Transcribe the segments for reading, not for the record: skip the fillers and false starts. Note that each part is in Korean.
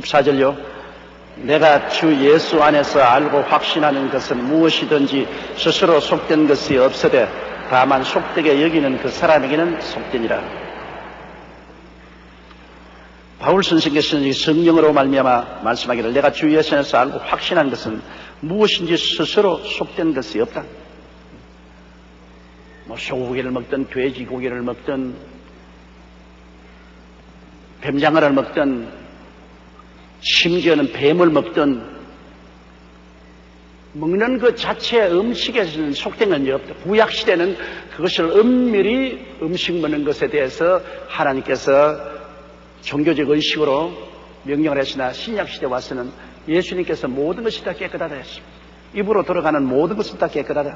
14절요. 내가 주 예수 안에서 알고 확신하는 것은 무엇이든지 스스로 속된 것이 없으되 다만 속되게 여기는 그 사람에게는 속되니라. 바울 선생께서는 성령으로 말미암아 말씀하기를 내가 주 예수 안에서 알고 확신하는 것은 무엇인지 스스로 속된 것이 없다. 소고기를 먹든 돼지고기를 먹든 뱀장어를 먹든 심지어는 뱀을 먹든 먹는 것 자체의 음식에서는 속된 건 없다. 구약시대는 그것을 엄밀히 음식 먹는 것에 대해서 하나님께서 종교적 의식으로 명령을 했으나 신약시대 와서는 예수님께서 모든 것이 다 깨끗하다 했습니다. 입으로 들어가는 모든 것은 다 깨끗하다.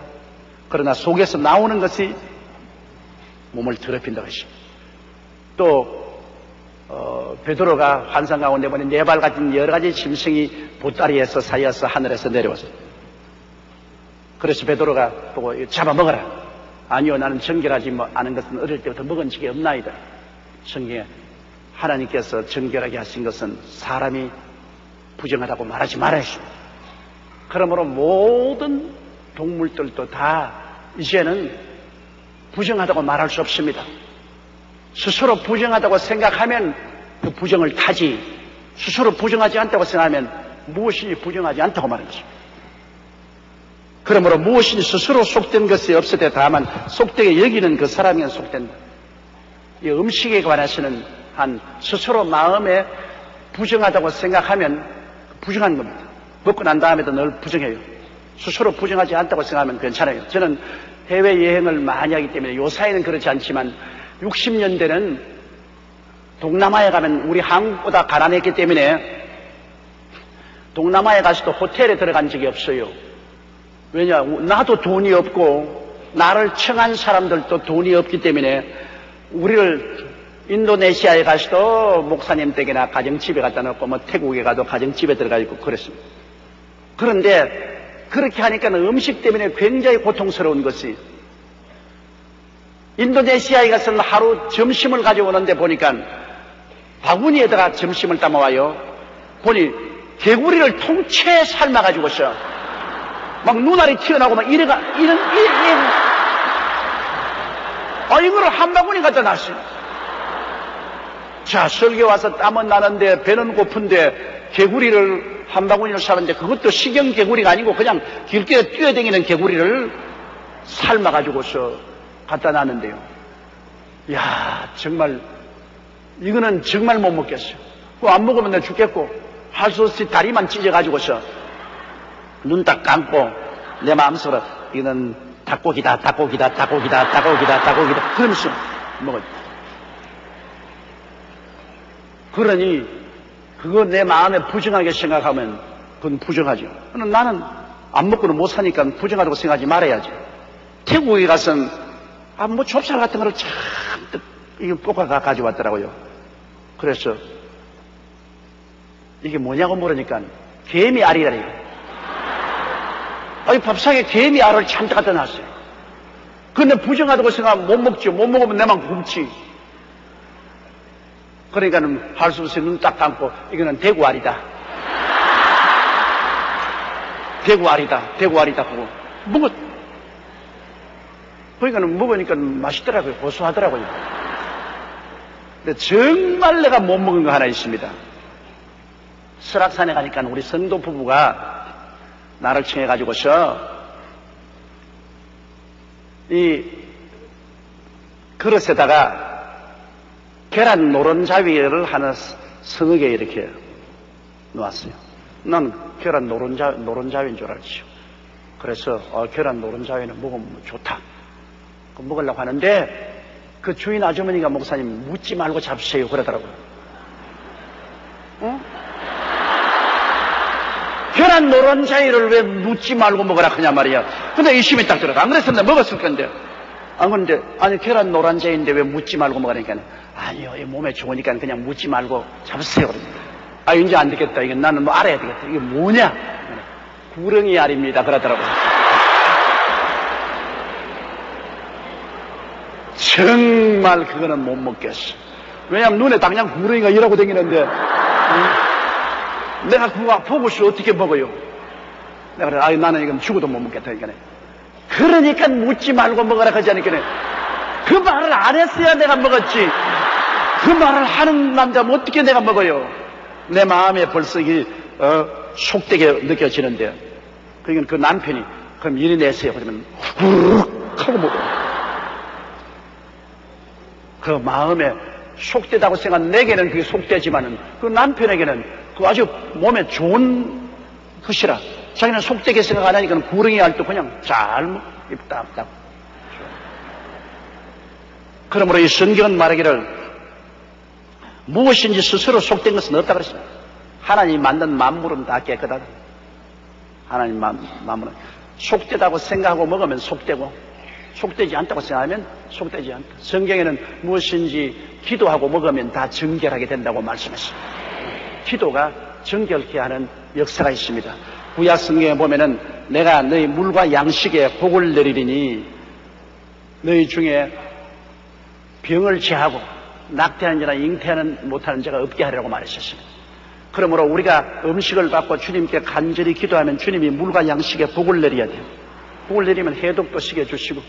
그러나 속에서 나오는 것이 몸을 더럽힌다고 했습니다. 또 베드로가 환상 가운데 보니 네 발 가진 여러 가지 짐승이 보따리에서 사이어서 하늘에서 내려왔어요. 그래서 베드로가 보고 잡아먹어라. 아니요, 나는 정결하지 않은 것은 어릴 때부터 먹은 적이 없나이다. 성경에 하나님께서 정결하게 하신 것은 사람이 부정하다고 말하지 말아야 했습니다. 그러므로 모든 동물들도 다 이제는 부정하다고 말할 수 없습니다. 스스로 부정하다고 생각하면 그 부정을 타지, 스스로 부정하지 않다고 생각하면 무엇이 부정하지 않다고 말하는 것입니다. 그러므로 무엇이 스스로 속된 것이 없을 때 다만 속되게 여기는 그 사람에게 속된다. 이 음식에 관해서는 한 스스로 마음에 부정하다고 생각하면 부정한 겁니다. 먹고 난 다음에도 늘 부정해요. 스스로 부정하지 않다고 생각하면 괜찮아요. 저는 해외여행을 많이 하기 때문에 요사이는 그렇지 않지만 60년대는 동남아에 가면 우리 한국보다 가난했기 때문에 동남아에 가서도 호텔에 들어간 적이 없어요. 왜냐? 나도 돈이 없고 나를 청한 사람들도 돈이 없기 때문에 우리를 인도네시아에 가서도 목사님 댁이나 가정집에 갖다 놓고 태국에 가도 가정집에 들어가 있고 그랬습니다. 그런데 그렇게 하니까 음식 때문에 굉장히 고통스러운 것이 인도네시아에 가서는 하루 점심을 가져오는데 보니까 바구니에다가 점심을 담아와요. 보니 개구리를 통째에 삶아가지고서 막 눈알이 튀어나오고 막 이런 이거를 한 바구니 갖다 놨어요. 자, 설교 와서 땀은 나는데 배는 고픈데 개구리를 한 바구니를 사는데 그것도 식용 개구리가 아니고 그냥 길길에 뛰어다니는 개구리를 삶아가지고서 갖다 놨는데요. 야, 정말 이거는 정말 못 먹겠어요. 안 먹으면 내가 죽겠고 할 수 없이 다리만 찢어가지고서 눈 딱 감고 내 마음속으로 이거는 닭고기다 그러면서 먹어요. 그러니 그거 내 마음에 부정하게 생각하면 그건 부정하죠. 나는 안 먹고는 못 사니까 부정하다고 생각하지 말아야지. 태국에 가서는 좁쌀 같은 거를 잔뜩 볶아가 가져왔더라고요. 그래서 이게 뭐냐고 물으니까 개미 알이라니요. 밥상에 개미 알을 잔뜩 갖다 놨어요. 근데 부정하다고 생각하면 못 먹죠. 못 먹으면 내만 굶지. 그러니까는 할 수 없이 눈 딱 감고 이거는 대구알이다. 대구알이다 하고 그러니까는 먹으니까 맛있더라고요. 고소하더라고요. 근데 정말 내가 못 먹은 거 하나 있습니다. 설악산에 가니까 우리 성도 부부가 나를 청해가지고서 이 그릇에다가 계란 노른자위를 하나 서너 개 이렇게 놓았어요. 난 계란 노른자위인 줄 알았죠. 그래서 계란 노른자위는 먹으면 좋다. 먹으려고 하는데 그 주인 아주머니가 목사님 묻지 말고 잡수세요 그러더라고요. 계란 노른자위를 왜 묻지 말고 먹으라 하냐 말이야. 근데 이심이 딱 들어가. 안 그랬으면 내가 먹었을 건데. 근데 아니 계란 노른자위인데 왜 묻지 말고 먹으라니까. 아니요, 이 몸에 좋으니까 그냥 묻지 말고 잡으세요. 이제 안 되겠다. 이거 나는 알아야 되겠다. 이게 뭐냐? 구렁이 알입니다. 그러더라고요. 정말 그거는 못 먹겠어. 왜냐하면 눈에 당장 구렁이가 일하고 다니는데 내가 그거 보고서 어떻게 먹어요? 내가 그래, 아유, 나는 이건 죽어도 못 먹겠다니까. 그러니까 묻지 말고 먹으라 하자니까. 그 말을 안 했어야 내가 먹었지. 그 말을 하는 남자면 어떻게 내가 먹어요? 내 마음에 벌써 속되게 느껴지는데. 그러니까 그 남편이, 그럼 이리 내세요. 그러면 후루룩 하고 먹어요. 그 마음에 속되다고 생각한 내게는 그게 속되지만은 그 남편에게는 그 아주 몸에 좋은 것이라 자기는 속되게 생각 안 하니까 구렁이 알도 그냥 잘 입답답. 그러므로 이 성경은 말하기를 무엇인지 스스로 속된 것은 없다 그랬습니다. 하나님이 만든 만물은 다 깨끗하다. 하나님 만물은 속되다고 생각하고 먹으면 속되고 속되지 않다고 생각하면 속되지 않다. 성경에는 무엇인지 기도하고 먹으면 다 정결하게 된다고 말씀했습니다. 기도가 정결케 하는 역사가 있습니다. 구약 성경에 보면은 내가 너희 물과 양식에 복을 내리리니 너희 중에 병을 제하고 낙태하는 자나 잉태하는 못하는 자가 없게 하리라고 말했었습니다. 그러므로 우리가 음식을 받고 주님께 간절히 기도하면 주님이 물과 양식에 복을 내려야 돼요. 복을 내리면 해독도 시켜 주시고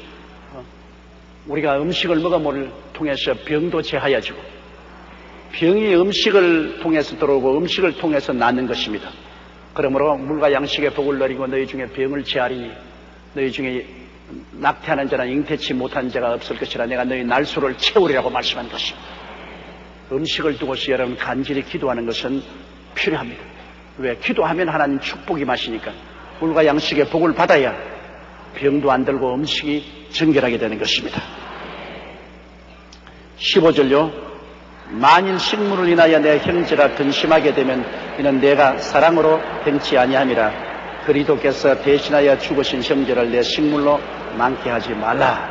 우리가 음식을 먹음을 통해서 병도 제하여지고 병이 음식을 통해서 들어오고 음식을 통해서 낫는 것입니다. 그러므로 물과 양식에 복을 내리고 너희 중에 병을 제하리니 너희 중에 낙태하는 자나 잉태치 못하는 자가 없을 것이라 내가 너희 날수를 채우리라고 말씀한 것입니다. 음식을 두고서 여러분 간절히 기도하는 것은 필요합니다. 왜? 기도하면 하나님 축복이 마시니까 물과 양식의 복을 받아야 병도 안 들고 음식이 정결하게 되는 것입니다. 15절요. 만일 식물을 인하여 내 형제가 근심하게 되면 이는 내가 사랑으로 행치 아니함이라. 그리스도께서 대신하여 죽으신 형제를 내 식물로 많게 하지 말라.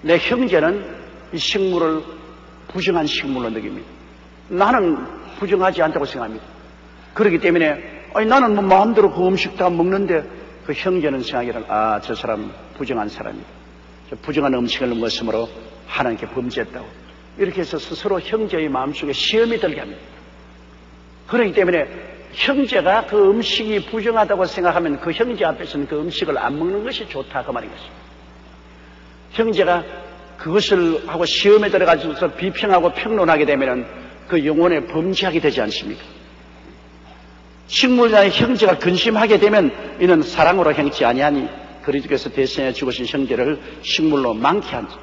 내 형제는 이 식물을 부정한 식물로 느낍니다. 나는 부정하지 않다고 생각합니다. 그렇기 때문에 나는 뭐 마음대로 그 음식 다 먹는데 그 형제는 생각하기를 저 사람 부정한 사람이다. 저 부정한 음식을 먹었으므로 하나님께 범죄했다고. 이렇게 해서 스스로 형제의 마음속에 시험이 들게 합니다. 그렇기 때문에 형제가 그 음식이 부정하다고 생각하면 그 형제 앞에서는 그 음식을 안 먹는 것이 좋다 그 말인 것입니다. 형제가 그것을 하고 시험에 들어가서 비평하고 평론하게 되면 그 영혼에 범죄하게 되지 않습니까? 식물자의 형제가 근심하게 되면 이는 사랑으로 행치 아니하니 그리스도께서 대신에 죽으신 형제를 식물로 많게 한다.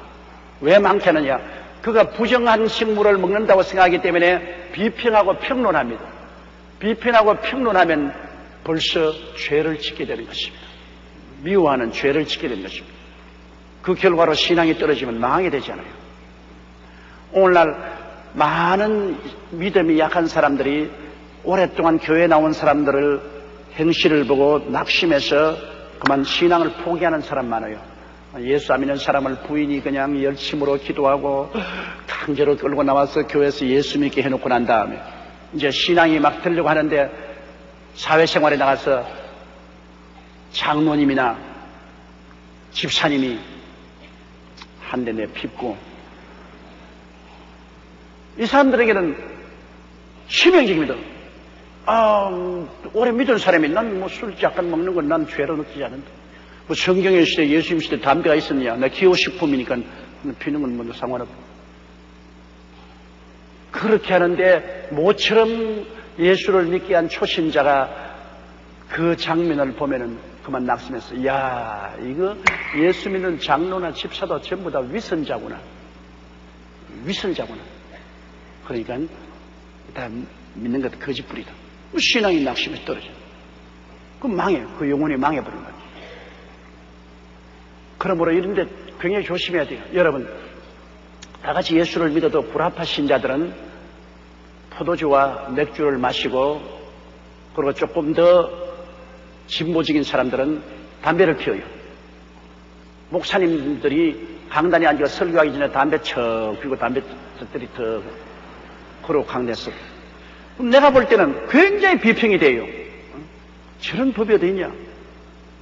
왜 많게 하느냐? 그가 부정한 식물을 먹는다고 생각하기 때문에 비평하고 평론합니다. 비평하고 평론하면 벌써 죄를 짓게 되는 것입니다. 미워하는 죄를 짓게 되는 것입니다. 그 결과로 신앙이 떨어지면 망하게 되잖아요. 오늘날 많은 믿음이 약한 사람들이 오랫동안 교회에 나온 사람들을 행실을 보고 낙심해서 그만 신앙을 포기하는 사람 많아요. 예수 안 믿는 사람을 부인이 그냥 열심으로 기도하고 강제로 끌고 나와서 교회에서 예수 믿게 해놓고 난 다음에 이제 신앙이 막 들려고 하는데 사회생활에 나가서 장로님이나 집사님이 한 대 내핍고 이 사람들에게는 치명적입니다. 오래 믿은 사람이 난 뭐 술 잠깐 먹는 건 난 죄로 느끼지 않는다. 뭐 성경의 시대, 예수님 시대 담배가 있었냐? 나 기호식품이니까 피는 건 뭐 상관없고. 그렇게 하는데 모처럼 예수를 믿게 한 초신자가 그 장면을 보면은 그만 낙심했어. 야, 이거 예수 믿는 장로나 집사도 전부 다 위선자구나. 위선자구나. 그러니까 다 믿는 것도 거짓부리다. 신앙이 낙심에 떨어져. 그럼 망해. 그 영혼이 망해버린 거야. 그러므로 이런데 굉장히 조심해야 돼요. 여러분, 다 같이 예수를 믿어도 불합하신 자들은 포도주와 맥주를 마시고 그리고 조금 더 진보적인 사람들은 담배를 피워요. 목사님들이 강단에 앉아 설교하기 전에 담배 척 피우고 담배들이 더 그러고 강대했어. 내가 볼 때는 굉장히 비평이 돼요. 저런 법이 어디 있냐?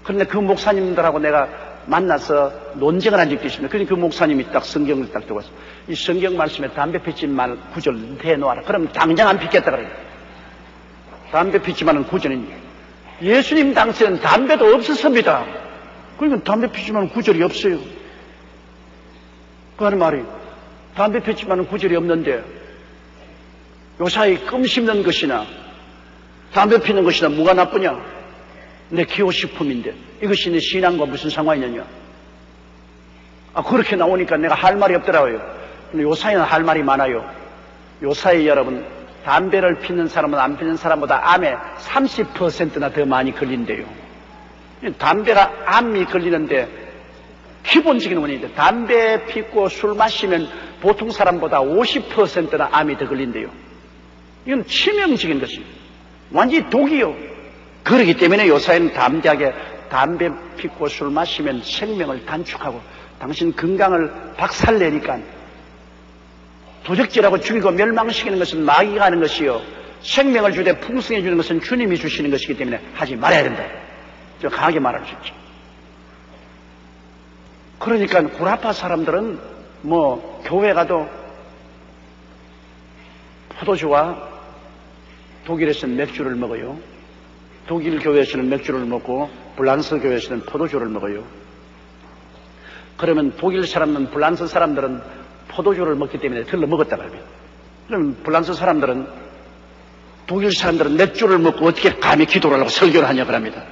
그런데 그 목사님들하고 내가 만나서 논쟁을 한 적도 있습니다. 그러니까 그 목사님이 딱 성경을 딱 들고 와서 이 성경 말씀에 담배 피지 말 구절 대놓아라. 그럼 당장 안 피겠다 그래요. 담배 피지 말은 구절은 예수님 당시에는 담배도 없었습니다. 그러니까 담배 피지 말은 구절이 없어요. 그 하는 말이 담배 피지 말은 구절이 없는데 요사이 껌 씹는 것이나 담배 피는 것이나 뭐가 나쁘냐? 내 기호식품인데 이것이 내 신앙과 무슨 상관이냐? 그렇게 나오니까 내가 할 말이 없더라고요. 근데 요사이는 할 말이 많아요. 요사이 여러분, 담배를 피는 사람은 안 피는 사람보다 암에 30%나 더 많이 걸린대요. 담배가 암이 걸리는데 기본적인 원인인데 담배 피고 술 마시면 보통 사람보다 50%나 암이 더 걸린대요. 이건 치명적인 것입니다. 완전히 독이요. 그렇기 때문에 요사이는 담대하게 담배 피고 술 마시면 생명을 단축하고 당신 건강을 박살내니까 도적질하고 죽이고 멸망시키는 것은 마귀가 하는 것이요. 생명을 주되 풍성해 주는 것은 주님이 주시는 것이기 때문에 하지 말아야 된다. 저 강하게 말할 수 있죠. 그러니까 구라파 사람들은 뭐 교회 가도 포도주와 독일에서는 맥주를 먹어요. 독일 교회에서는 맥주를 먹고 불란스 교회에서는 포도주를 먹어요. 그러면 독일 사람은 불란스 사람들은 포도주를 먹기 때문에 들러 먹었다고 합니다. 그러면 불란스 사람들은 독일 사람들은 맥주를 먹고 어떻게 감히 기도를 하고 설교를 하냐고 합니다.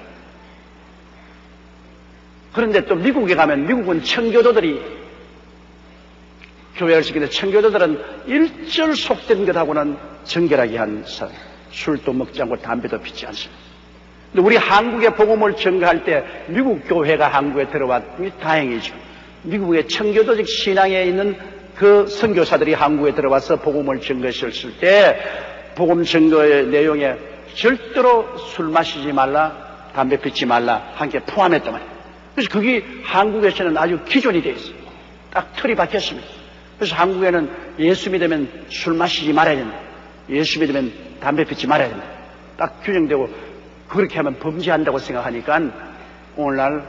그런데 또 미국에 가면 미국은 청교도들이 교회를 지키는데 청교도들은 일절 속된 것하고는 정결하게 한 사람. 술도 먹지 않고 담배도 피지 않습니다. 근데 우리 한국의 복음을 전가할 때 미국 교회가 한국에 들어왔더니 다행이죠. 미국의 청교도적 신앙에 있는 그 선교사들이 한국에 들어와서 복음을 전거했을 때 복음 전거의 내용에 절대로 술 마시지 말라, 담배 피지 말라 한 게 포함했단 말이에요. 그래서 그게 한국에서는 아주 기존이 되어 있어요. 딱 틀이 박혔습니다. 그래서 한국에는 예수 믿으면 술 마시지 말아야 된다. 예수 믿으면 담배 피지 말아야 된다. 딱 규정되고 그렇게 하면 범죄한다고 생각하니까 오늘날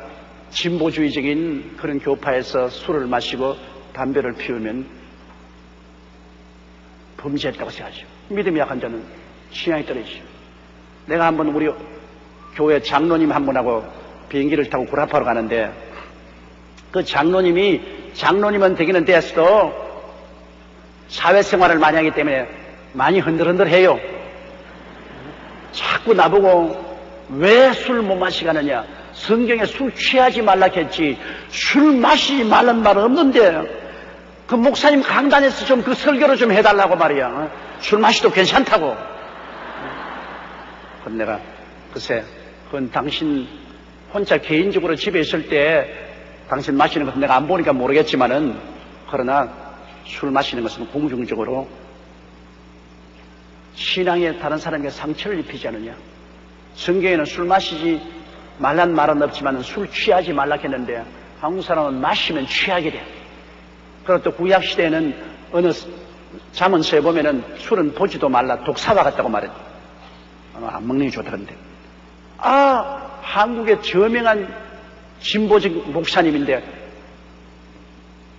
진보주의적인 그런 교파에서 술을 마시고 담배를 피우면 범죄했다고 생각하죠. 믿음이 약한 자는 신앙이 떨어지죠. 내가 한번 우리 교회 장로님 한 분하고 비행기를 타고 구라파로 가는데 그 장로님은 되기는 됐어도 사회생활을 많이 하기 때문에 많이 흔들흔들해요. 자꾸 나보고 왜 술 못 마시게 하느냐. 성경에 술 취하지 말라 했지 술 마시지 말란 말은 없는데 그 목사님 강단에서 좀 그 설교를 좀 해달라고 말이야. 술 마시도 괜찮다고. 그럼 내가 글쎄 그건 당신 혼자 개인적으로 집에 있을 때 당신 마시는 것은 내가 안 보니까 모르겠지만은 그러나 술 마시는 것은 공중적으로 신앙에 다른 사람에게 상처를 입히지 않느냐. 성경에는 술 마시지 말란 말은 없지만 술 취하지 말라 했는데 한국 사람은 마시면 취하게 돼. 그리고 또 구약시대에는 어느 잠언서에 보면은 술은 보지도 말라 독사와 같다고 말했죠. 안 먹는 게 좋다는데. 한국의 저명한 진보적 목사님인데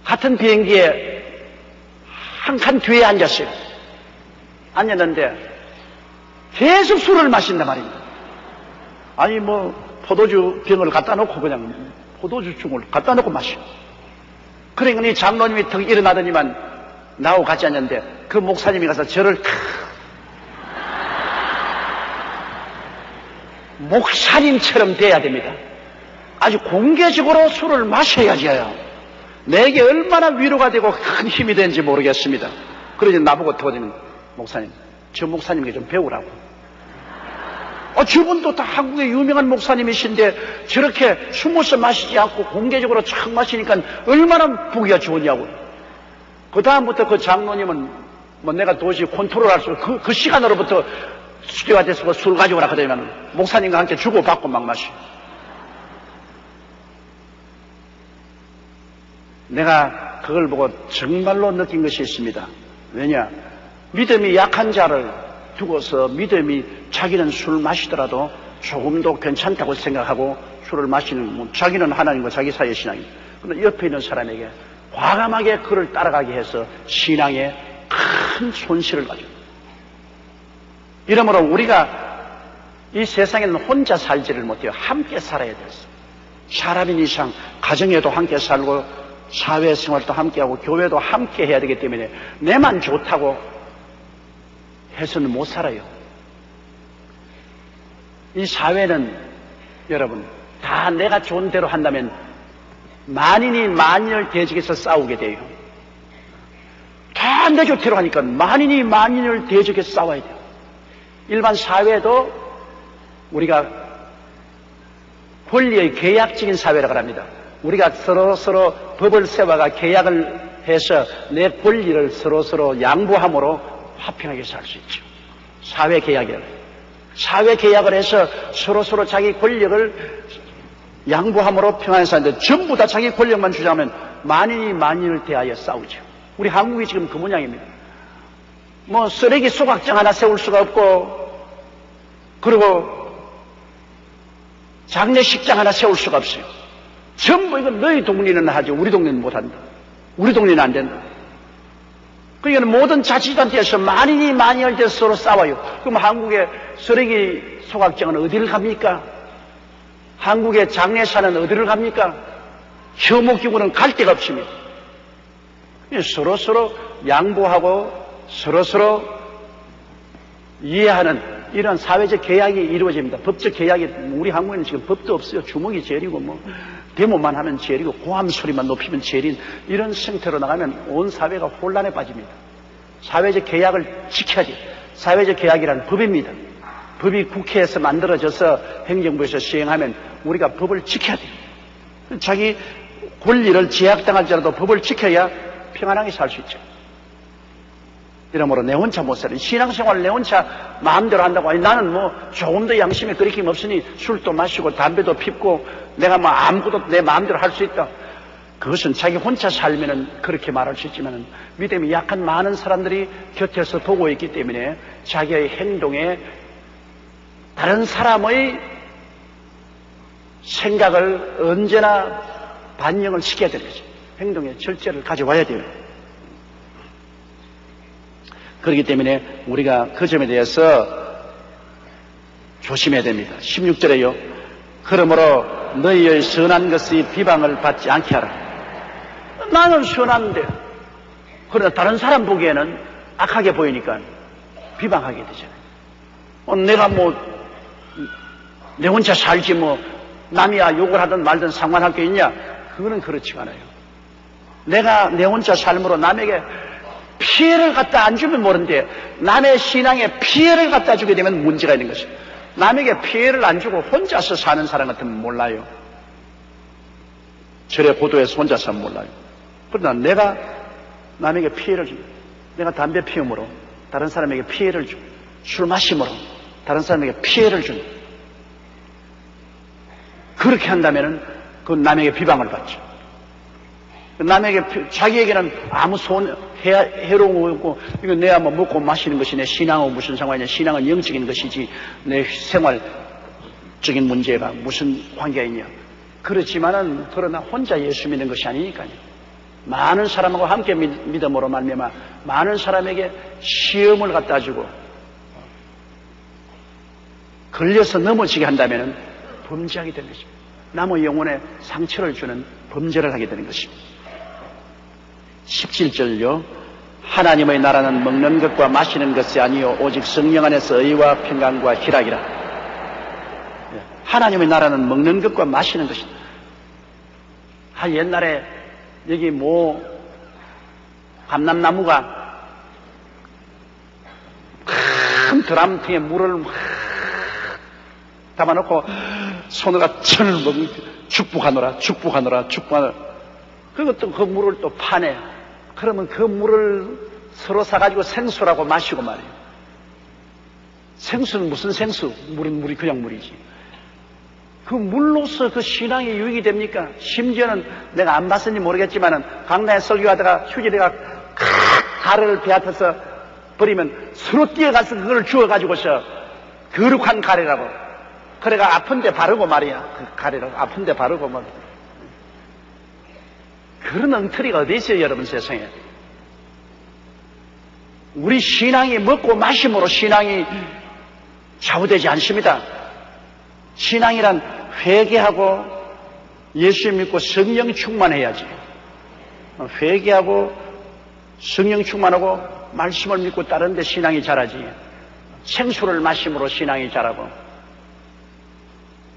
같은 비행기에 한 칸 뒤에 앉았어요. 앉았는데 계속 술을 마신단 말입니다. 아니 뭐 포도주 병을 갖다 놓고 그냥 포도주 중을 갖다 놓고 마셔. 그러니까 이 장로님이 턱 일어나더니만 나하고 같이 앉았는데 그 목사님이 가서 저를 목사님처럼 돼야 됩니다. 아주 공개적으로 술을 마셔야지요. 내게 얼마나 위로가 되고 큰 힘이 되는지 모르겠습니다. 그러지 나보고 터지면 목사님, 저 목사님께 좀 배우라고. 저분도 다 한국의 유명한 목사님이신데 저렇게 숨어서 마시지 않고 공개적으로 착 마시니까 얼마나 보기가 좋으냐고. 그 다음부터 그 장로님은 뭐 내가 도저히 컨트롤할 수 없고 그 시간으로부터 스튜어디스가 술 가져오라 그러면 목사님과 함께 주고받고 막 마셔. 내가 그걸 보고 정말로 느낀 것이 있습니다. 왜냐? 믿음이 약한 자를 두고서 믿음이 자기는 술 마시더라도 조금도 괜찮다고 생각하고 술을 마시는, 자기는 하나님과 자기 사이의 신앙이. 그런데 옆에 있는 사람에게 과감하게 그를 따라가게 해서 신앙에 큰 손실을 가져. 이러므로 우리가 이 세상에는 혼자 살지를 못해요. 함께 살아야 됐어. 사람인 이상 가정에도 함께 살고 사회생활도 함께하고 교회도 함께 해야 되기 때문에 내만 좋다고 해서는 못 살아요. 이 사회는 여러분 다 내가 좋은 대로 한다면 만인이 만인을 대적해서 싸우게 돼요. 다 내 좋대로 하니까 만인이 만인을 대적해서 싸워야 돼요. 일반 사회도 우리가 권리의 계약적인 사회라고 합니다. 우리가 서로 법을 세워가 계약을 해서 내 권리를 서로 양보함으로 화평하게 살 수 있죠. 사회 계약이라고 해요. 사회 계약을 해서 서로 자기 권력을 양보함으로 평안히 사는데 전부 다 자기 권력만 주장하면 만인이 만인을 대하여 싸우죠. 우리 한국이 지금 그 모양입니다. 뭐 쓰레기 소각장 하나 세울 수가 없고, 그리고 장례식장 하나 세울 수가 없어요. 전부 이건 너희 동네는 하죠. 우리 동네는 못한다. 우리 동네는 안 된다. 그러니까 모든 자치단체에서 만인이 만인을 대해서 서로 싸워요. 그럼 한국의 쓰레기 소각장은 어디를 갑니까? 한국의 장례사는 어디를 갑니까? 혐오기구는 갈 데가 없습니다. 서로 양보하고 서로 이해하는 이런 사회적 계약이 이루어집니다. 법적 계약이, 우리 한국에는 지금 법도 없어요. 주먹이 제일이고 뭐 데모만 하면 제일이고 고함 소리만 높이면 제일인 이런 상태로 나가면 온 사회가 혼란에 빠집니다. 사회적 계약을 지켜야지. 사회적 계약이란 법입니다. 법이 국회에서 만들어져서 행정부에서 시행하면 우리가 법을 지켜야 돼요. 자기 권리를 제약당할지라도 법을 지켜야 평안하게 살 수 있죠. 이러므로 내 혼자 못 살아. 신앙생활을 내 혼자 마음대로 한다고. 아니, 나는 뭐 조금 더 양심에 거리낌 없으니 술도 마시고 담배도 피우고 내가 뭐 아무것도 내 마음대로 할 수 있다. 그것은 자기 혼자 살면은 그렇게 말할 수 있지만은 믿음이 약한 많은 사람들이 곁에서 보고 있기 때문에 자기의 행동에 다른 사람의 생각을 언제나 반영을 시켜야 되는 거죠. 행동의 절제를 가져와야 돼요. 그렇기 때문에 우리가 그 점에 대해서 조심해야 됩니다. 16절에요. 그러므로 너희의 선한 것이 비방을 받지 않게 하라. 나는 선한데 그러나 다른 사람 보기에는 악하게 보이니까 비방하게 되잖아요. 내가 뭐 내 혼자 살지 뭐 남이야 욕을 하든 말든 상관할 게 있냐? 그거는 그렇지가 않아요. 내가 내 혼자 삶으로 남에게 피해를 갖다 안 주면 모르는데 남의 신앙에 피해를 갖다 주게 되면 문제가 있는 것이에요. 남에게 피해를 안 주고 혼자서 사는 사람 같으면 몰라요. 절에 고도에서 혼자서 몰라요. 그러나 내가 남에게 피해를 주고, 내가 담배 피움으로 다른 사람에게 피해를 주고, 술 마심으로 다른 사람에게 피해를 주고, 그렇게 한다면은 그 남에게 비방을 받죠. 남에게, 자기에게는 아무 해로운 거 없고, 이거 내가 뭐 먹고 마시는 것이 내 신앙하고 무슨 상관이냐. 신앙은 영적인 것이지, 내 생활적인 문제가 무슨 관계가 있냐. 그렇지만은, 그러나 혼자 예수 믿는 것이 아니니까요. 많은 사람하고 함께 믿음으로 말미암아 많은 사람에게 시험을 갖다 주고, 걸려서 넘어지게 한다면은 범죄하게 되는 것입니다. 남의 영혼에 상처를 주는 범죄를 하게 되는 것입니다. 17절요. 하나님의 나라는 먹는 것과 마시는 것이 아니요 오직 성령 안에서 의와 평강과 희락이라. 하나님의 나라는 먹는 것과 마시는 것이다. 옛날에 여기 감람나무가 큰 드럼통에 물을 담아놓고 손으로 천을 먹는 축복하노라. 그것도 그 물을 또 파내. 그러면 그 물을 서로 사가지고 생수라고 마시고 말이에요. 생수는 무슨 생수? 물은 물이 그냥 물이지. 그 물로서 그 신앙이 유익이 됩니까? 심지어는 내가 안 봤는지 모르겠지만은 강단에 설교하다가 휴지에다가 가래를 베앗아서 버리면 서로 뛰어가서 그걸 주워가지고서 거룩한 가래라고 그래가 아픈데 바르고 말이야. 그 가래를 아픈데 바르고 뭐. 그런 엉터리가 어디 있어요, 여러분 세상에. 우리 신앙이 먹고 마심으로 신앙이 좌우되지 않습니다. 신앙이란 회개하고 예수 믿고 성령 충만해야지. 회개하고 성령 충만하고 말씀을 믿고 따르는데 신앙이 자라지. 생수를 마심으로 신앙이 자라고,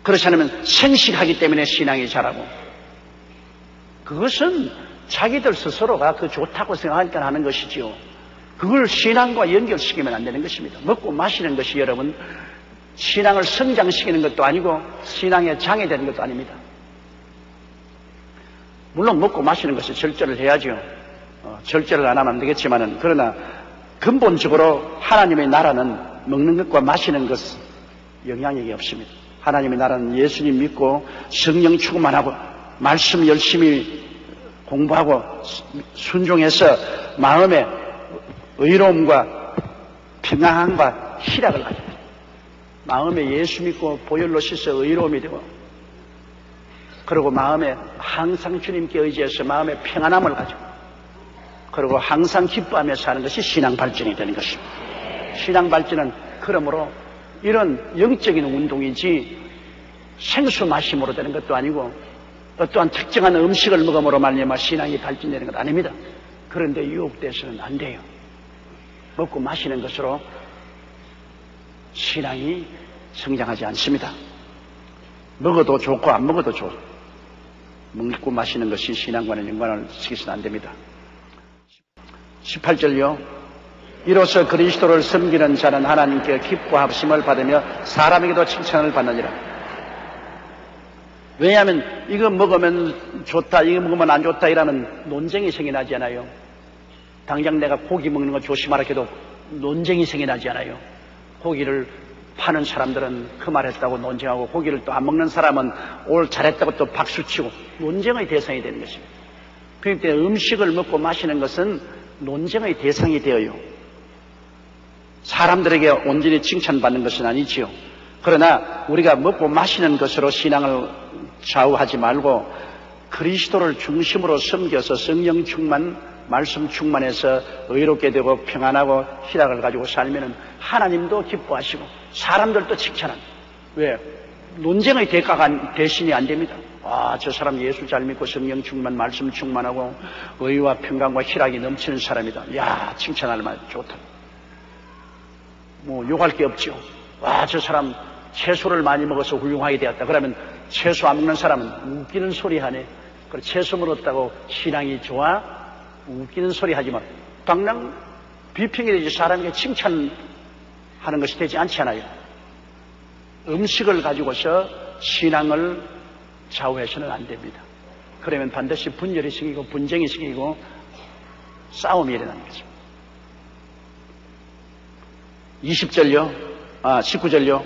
그렇지 않으면 생식하기 때문에 신앙이 자라고, 그것은 자기들 스스로가 그 좋다고 생각하니까 하는 것이지요. 그걸 신앙과 연결시키면 안 되는 것입니다. 먹고 마시는 것이 여러분 신앙을 성장시키는 것도 아니고 신앙에 장애되는 것도 아닙니다. 물론 먹고 마시는 것이 절제를 해야죠. 절제를 안 하면 안 되겠지만은, 그러나 근본적으로 하나님의 나라는 먹는 것과 마시는 것은 영향력이 없습니다. 하나님의 나라는 예수님 믿고 성령 충만하고 말씀 열심히 공부하고 순종해서 마음의 의로움과 평안함과 희락을 가지고, 마음에 예수 믿고 보혈로 씻어 의로움이 되고, 그리고 마음에 항상 주님께 의지해서 마음의 평안함을 가지고, 그리고 항상 기뻐하며 사는 것이 신앙 발전이 되는 것입니다. 신앙 발전은 그러므로 이런 영적인 운동이지 생수 마심으로 되는 것도 아니고 어떠한 특정한 음식을 먹음으로 말미암아 신앙이 발전되는 것 아닙니다. 그런데 유혹돼서는 안 돼요. 먹고 마시는 것으로 신앙이 성장하지 않습니다. 먹어도 좋고 안 먹어도 좋고, 먹고 마시는 것이 신앙과는 연관을 시키서는 안 됩니다. 18절요. 이로써 그리스도를 섬기는 자는 하나님께 기뻐하심을 받으며 사람에게도 칭찬을 받느니라. 왜냐하면 이거 먹으면 좋다, 이거 먹으면 안 좋다 이라는 논쟁이 생겨나지 않아요. 당장 내가 고기 먹는 거 조심하라 해도 논쟁이 생겨나지 않아요. 고기를 파는 사람들은 그 말했다고 논쟁하고, 고기를 또 안 먹는 사람은 오늘 잘했다고 또 박수치고 논쟁의 대상이 되는 것입니다. 그러니까 음식을 먹고 마시는 것은 논쟁의 대상이 되어요. 사람들에게 온전히 칭찬받는 것은 아니지요. 그러나 우리가 먹고 마시는 것으로 신앙을 좌우하지 말고 그리스도를 중심으로 섬겨서 성령 충만, 말씀 충만해서 의롭게 되고 평안하고 희락을 가지고 살면은 하나님도 기뻐하시고 사람들도 칭찬합니다. 왜? 논쟁의 대신이 안 됩니다. 아, 저 사람 예수 잘 믿고 성령 충만, 말씀 충만하고 의와 평강과 희락이 넘치는 사람이다. 야, 칭찬할 만 좋다. 뭐 욕할 게 없죠. 와, 저 사람 채소를 많이 먹어서 훌륭하게 되었다. 그러면 채소 안 먹는 사람은 웃기는 소리 하네. 그래, 채소 먹었다고 신앙이 좋아? 웃기는 소리 하지 마. 당장 비평이 되지 사람에게 칭찬하는 것이 되지 않잖아요. 음식을 가지고서 신앙을 좌우해서는 안 됩니다. 그러면 반드시 분열이 생기고 분쟁이 생기고 싸움이 일어나는 거죠. 19절요.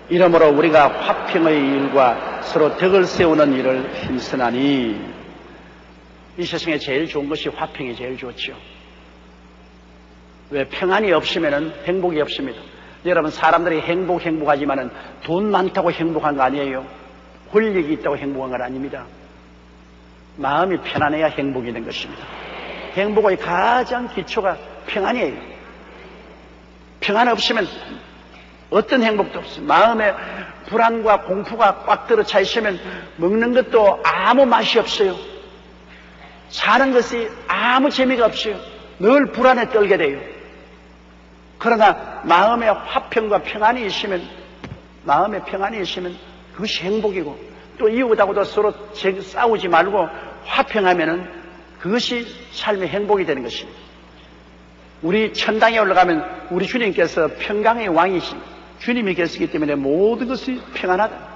이러므로 우리가 화평의 일과 서로 덕을 세우는 일을 힘쓰나니. 이 세상에 제일 좋은 것이 화평이 제일 좋죠. 왜? 평안이 없으면 행복이 없습니다. 여러분, 사람들이 행복하지만은 돈 많다고 행복한 거 아니에요. 권력이 있다고 행복한 건 아닙니다. 마음이 편안해야 행복이 된 것입니다. 행복의 가장 기초가 평안이에요. 평안 없으면 어떤 행복도 없어요. 마음에 불안과 공포가 꽉 들어차 있으면 먹는 것도 아무 맛이 없어요. 사는 것이 아무 재미가 없어요. 늘 불안에 떨게 돼요. 그러나 마음에 화평과 평안이 있으면, 마음에 평안이 있으면 그것이 행복이고, 또 이웃하고도 서로 싸우지 말고 화평하면은 그것이 삶의 행복이 되는 것입니다. 우리 천당에 올라가면 우리 주님께서 평강의 왕이신 주님이 계시기 때문에 모든 것이 평안하다.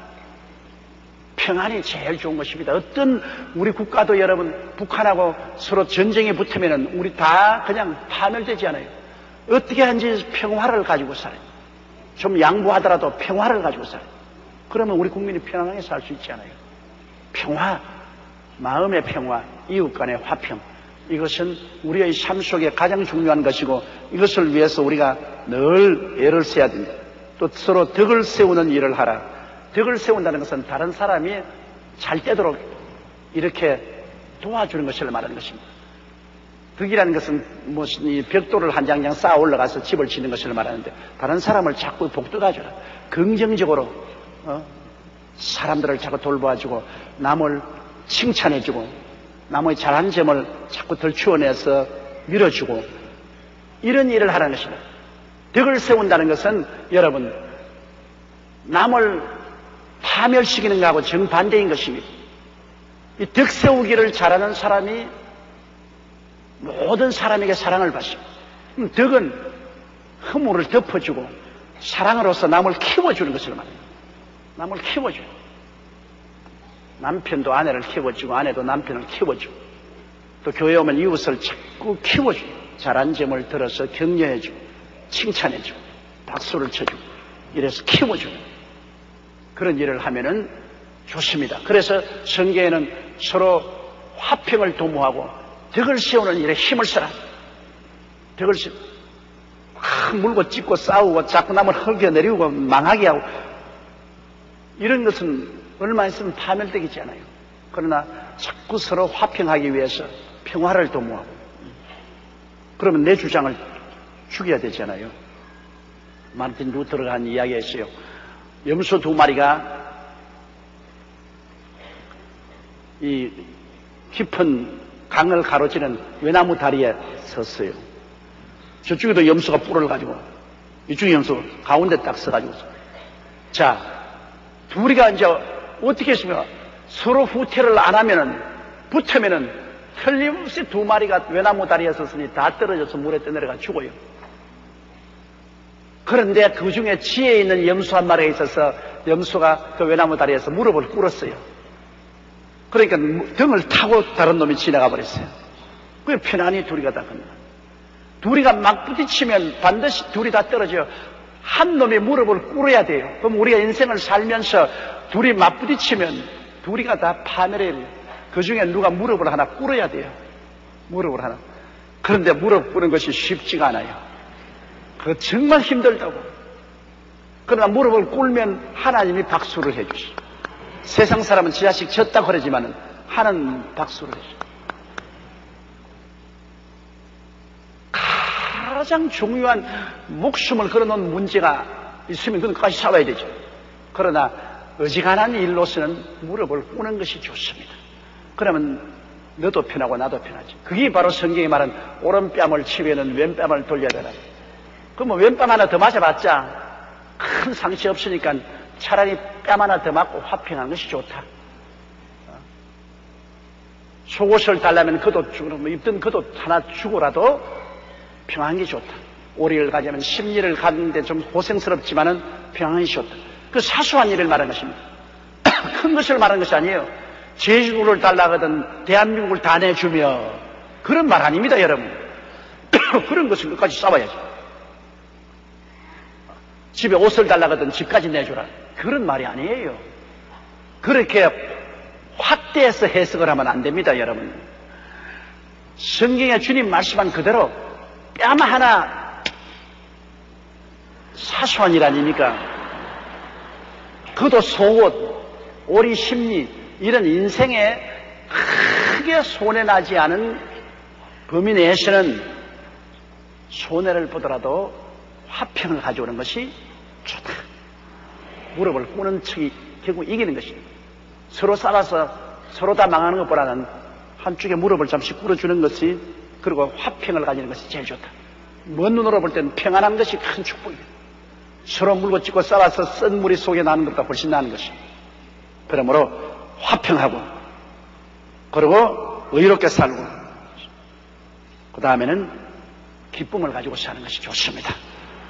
평안이 제일 좋은 것입니다. 어떤 우리 국가도 여러분 북한하고 서로 전쟁에 붙으면 우리 다 그냥 파멸되지 않아요. 어떻게 하는지 평화를 가지고 살아요. 좀 양보하더라도 평화를 가지고 살아요. 그러면 우리 국민이 편안하게 살 수 있지 않아요. 평화, 마음의 평화, 이웃 간의 화평, 이것은 우리의 삶 속에 가장 중요한 것이고, 이것을 위해서 우리가 늘 애를 써야 됩니다. 또 서로 덕을 세우는 일을 하라. 덕을 세운다는 것은 다른 사람이 잘 되도록 이렇게 도와주는 것을 말하는 것입니다. 덕이라는 것은 무슨 이 벽돌을 한 장장 쌓아 올라가서 집을 짓는 것을 말하는데, 다른 사람을 자꾸 복돋아줘라. 긍정적으로 사람들을 자꾸 돌봐주고 남을 칭찬해주고 남의 잘한 점을 자꾸 덜추어내서 밀어주고 이런 일을 하라는 것입니다. 덕을 세운다는 것은 여러분 남을 파멸시키는 것하고 정반대인 것입니다. 이 덕 세우기를 잘하는 사람이 모든 사람에게 사랑을 받습니다. 덕은 허물을 덮어주고 사랑으로서 남을 키워주는 것을 말합니다. 남을 키워줘요. 남편도 아내를 키워주고 아내도 남편을 키워주고 또 교회 오면 이웃을 자꾸 키워줘요. 잘한 점을 들어서 격려해주고 칭찬해주고 박수를 쳐주고 이래서 키워주는 그런 일을 하면은 좋습니다. 그래서 성경에는 서로 화평을 도모하고 덕을 세우는 일에 힘을 써라. 덕을 세우 물고 찢고 싸우고 자꾸 남을 헐겨내리고 망하게 하고 이런 것은 얼마 있으면 파멸되겠지 않아요. 그러나 자꾸 서로 화평하기 위해서 평화를 도모하고 그러면 내 주장을 죽여야 되잖아요. 마르틴 루터가 한 이야기가 있어요. 염소 2마리가 이 깊은 강을 가로지는 외나무 다리에 섰어요. 저쪽에도 염소가 뿔을 가지고 이쪽에 염소 가운데 딱 서가지고 자, 둘이가 이제 어떻게 했습니까? 서로 후퇴를 안 하면은 붙으면은 틀림없이 2마리가 외나무 다리에 섰으니 다 떨어져서 물에 떠내려가 죽어요. 그런데 그 중에 지혜 있는 염소 한 마리가 있어서 염소가 그 외나무 다리에서 무릎을 꿇었어요. 그러니까 등을 타고 다른 놈이 지나가 버렸어요. 그게 편안히 둘이 다 건너. 둘이가 막 부딪히면 반드시 둘이 다 떨어져요. 한 놈이 무릎을 꿇어야 돼요. 그럼 우리가 인생을 살면서 둘이 맞부딪히면 둘이가 다 파멸해야 돼요. 그 중에 누가 무릎을 하나 꿇어야 돼요. 무릎을 하나. 그런데 무릎 꿇는 것이 쉽지가 않아요. 그거 정말 힘들다고. 그러나 무릎을 꿇으면 하나님이 박수를 해주시죠. 세상 사람은 지 자식 졌다 그러지만은 하나는 박수를 해주시죠. 가장 중요한 목숨을 걸어놓은 문제가 있으면 그것까지 싸워야 되죠. 그러나 어지간한 일로서는 무릎을 꿇는 것이 좋습니다. 그러면 너도 편하고 나도 편하지. 그게 바로 성경이 말한 오른뺨을 치면은 왼뺨을 돌려야 되라. 그럼 뭐 왼뺨 하나 더 맞아봤자 큰 상처 없으니까 차라리 뺨 하나 더 맞고 화평한 것이 좋다. 속옷을 달라면 겉옷 주고 뭐 입던 겉옷 하나 주고라도 평안한 게 좋다. 오리를 가자면 심리를 갖는데 좀 고생스럽지만은 평안이 좋다. 그 사소한 일을 말하는 것입니다. 큰 것을 말하는 것이 아니에요. 제주도를 달라거든 대한민국을 다 내주며 그런 말 아닙니다, 여러분. 그런 것을 끝까지 싸워야죠. 집에 옷을 달라거든 집까지 내주라. 그런 말이 아니에요. 그렇게 확대해서 해석을 하면 안 됩니다, 여러분. 성경에 주님 말씀한 그대로 뺨 하나 사소한 일 아닙니까? 그도 속옷, 오리 심리 이런 인생에 크게 손해나지 않은 범위 내에서는 손해를 보더라도 화평을 가져오는 것이 좋다. 무릎을 꿇는 척이 결국 이기는 것입니다. 서로 싸워서 서로 다 망하는 것보다는 한쪽에 무릎을 잠시 꿇어주는 것이 그리고 화평을 가지는 것이 제일 좋다. 먼 눈으로 볼 때는 평안한 것이 큰 축복이에요. 서로 물고 찢고 싸워서 쓴 물이 속에 나는 것보다 훨씬 나은 것입니다. 그러므로 화평하고 그리고 의롭게 살고 그 다음에는 기쁨을 가지고 사는 것이 좋습니다.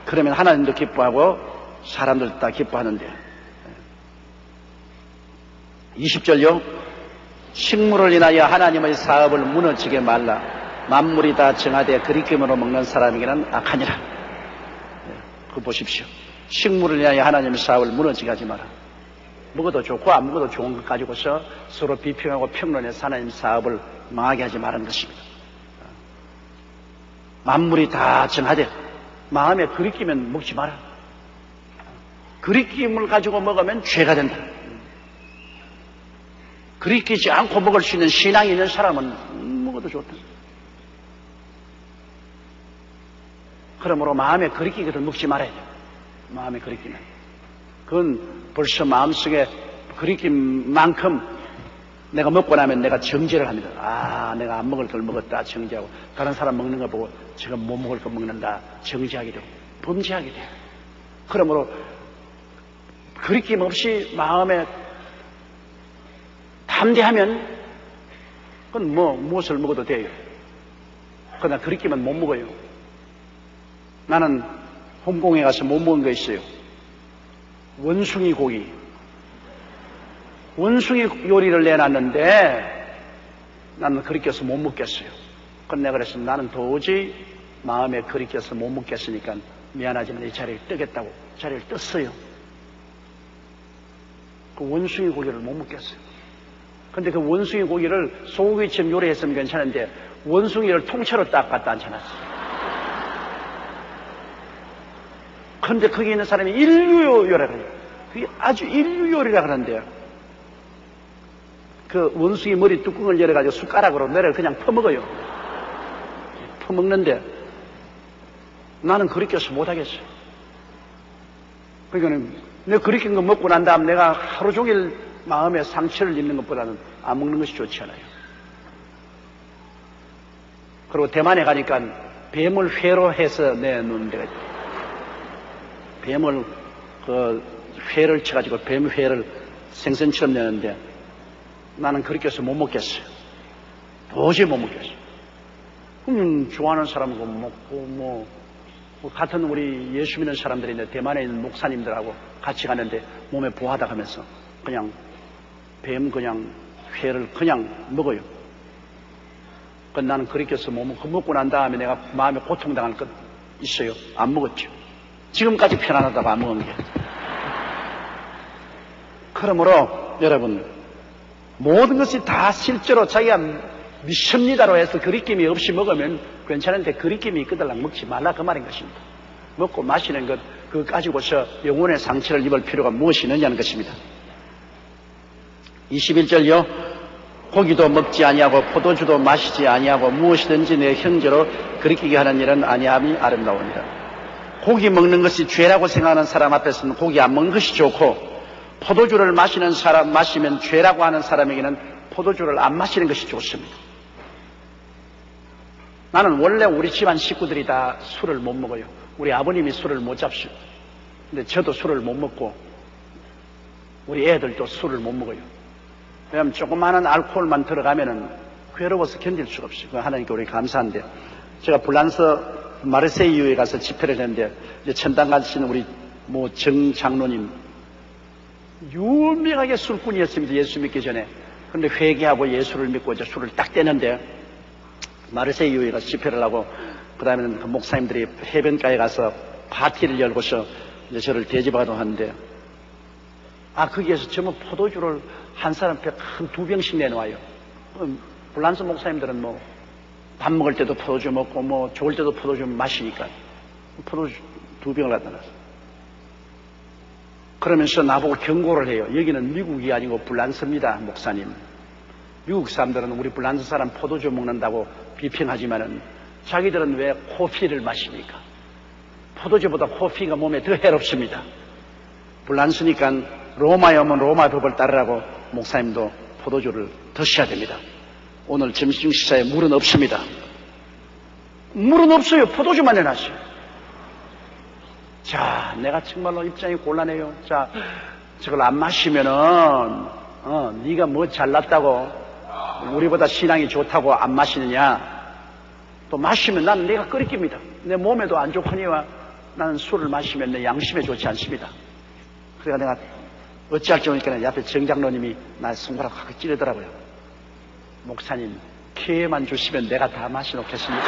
그러면 하나님도 기뻐하고 사람들도 다 기뻐하는데 20절요. 식물을 인하여 하나님의 사업을 무너지게 말라. 만물이 다 정하되 그리낌으로 먹는 사람에게는 악하니라. 그거 보십시오. 식물을 인하여 하나님의 사업을 무너지게 하지 마라. 먹어도 좋고 안 먹어도 좋은 것 가지고서 서로 비평하고 평론해서 하나님 사업을 망하게 하지 말라는 것입니다. 만물이 다 정하되 마음에 그리끼면 먹지 마라. 그리낌을 가지고 먹으면 죄가 된다. 그리키지 않고 먹을 수 있는 신앙이 있는 사람은 먹어도 좋다. 그러므로 마음에 그리키기를 먹지 말아야 돼. 마음에 그리키면. 그건 벌써 마음속에 그리낌만큼 내가 먹고 나면 내가 정죄를 합니다. 아, 내가 안 먹을 걸 먹었다. 정죄하고. 다른 사람 먹는 거 보고 지금 못 먹을 거 먹는다. 정죄하게 되고. 범죄하게 돼요. 그러므로 그리낌 없이 마음에 담대하면 그건 무엇을 먹어도 돼요. 그러나 그리키면 못 먹어요. 나는 홍콩에 가서 못 먹은 거 있어요. 원숭이 고기. 원숭이 요리를 내놨는데 나는 그리켜서 못 먹겠어요. 그건 내가 그랬어. 나는 도저히 마음에 그리켜서 못 먹겠으니까 미안하지만 이 자리를 뜨겠다고 자리를 떴어요. 그 원숭이 고기를 못 먹겠어요. 근데 그 원숭이 고기를 소고기처럼 요리했으면 괜찮은데 원숭이를 통째로 딱 갖다 앉혀놨어요. 근데 거기 있는 사람이 인류요리라 그래요. 그게 아주 인류요리라 그러는데요. 그 원숭이 머리 뚜껑을 열어가지고 숟가락으로 내려 그냥 퍼먹어요. 퍼먹는데 나는 그리켜서 못하겠어요. 그러니까 내가 그리킨 거 먹고 난 다음 내가 하루 종일 마음에 상처를 입는 것보다는 안 먹는 것이 좋지 않아요. 그리고 대만에 가니까 뱀을 회로 해서 내놓는 데가 있어요. 뱀을 그 회를 쳐가지고 뱀 회를 생선처럼 내는데 나는 그렇게 해서 못 먹겠어요. 도저히 못 먹겠어요. 좋아하는 사람하고 먹고 같은 우리 예수 믿는 사람들인데 대만에 있는 목사님들하고 같이 가는데 몸에 보하다 하면서 그냥 뱀 그냥 회를 그냥 먹어요. 나는 그렇게 해서 못 먹고 먹고 난 다음에 내가 마음에 고통당할 것 있어요. 안 먹었죠. 지금까지 편안하다고 안 먹은 게. 그러므로 여러분 모든 것이 다 실제로 자기가 미십니다로 해서 그리낌이 없이 먹으면 괜찮은데 그리낌이 있거들랑 먹지 말라 그 말인 것입니다. 먹고 마시는 것 그거 가지고서 영혼의 상처를 입을 필요가 무엇이 있느냐는 것입니다. 21절요. 고기도 먹지 아니하고 포도주도 마시지 아니하고 무엇이든지 내 형제로 그리키게 하는 일은 아니함이 아름다웁니다. 고기 먹는 것이 죄라고 생각하는 사람 앞에서는 고기 안 먹는 것이 좋고 포도주를 마시는 사람 마시면 죄라고 하는 사람에게는 포도주를 안 마시는 것이 좋습니다. 나는 원래 우리 집안 식구들이 다 술을 못 먹어요. 우리 아버님이 술을 못 잡시고 근데 저도 술을 못 먹고 우리 애들도 술을 못 먹어요. 왜냐하면 조그마한 알코올만 들어가면은 괴로워서 견딜 수가 없어요. 하나님께 우리 감사한데 제가 불란서 마르세유에 가서 집회를 했는데 이제 천당 가신 우리 정 장로님 유명하게 술꾼이었습니다. 예수 믿기 전에. 그런데 회개하고 예수를 믿고 이제 술을 딱 떼는데 마르세유에 가서 집회를 하고 그 다음에는 그 목사님들이 해변가에 가서 파티를 열고서 이제 저를 대접하도록 하는데 거기에서 전부 포도주를 한 사람께 한 2병씩 내놓아요. 불란서 목사님들은 밥 먹을 때도 포도주 먹고 좋을 때도 포도주 마시니까 포도주 2병을 갖다 놨어요. 그러면서 나보고 경고를 해요. 여기는 미국이 아니고 불란서입니다, 목사님. 미국 사람들은 우리 불란서 사람 포도주 먹는다고 비평하지만은 자기들은 왜 코피를 마십니까? 포도주보다 코피가 몸에 더 해롭습니다. 불란서니까 로마에 오면 로마 법을 따르라고 목사님도 포도주를 드셔야 됩니다. 오늘 점심 식사에 물은 없습니다. 물은 없어요. 포도주만 해놨어요. 자, 내가 정말로 입장이 곤란해요. 자, 저걸 안 마시면은 네가 뭐 잘났다고 우리보다 신앙이 좋다고 안 마시느냐. 또 마시면 나는 내가 끓이깁니다. 내 몸에도 안 좋거니와 나는 술을 마시면 내 양심에 좋지 않습니다. 그러니까 내가 어찌할 줄 모르니까 옆에 정장로님이 나 손가락 확 찌르더라고요. 목사님 기회만 주시면 내가 다 마셔놓겠습니다.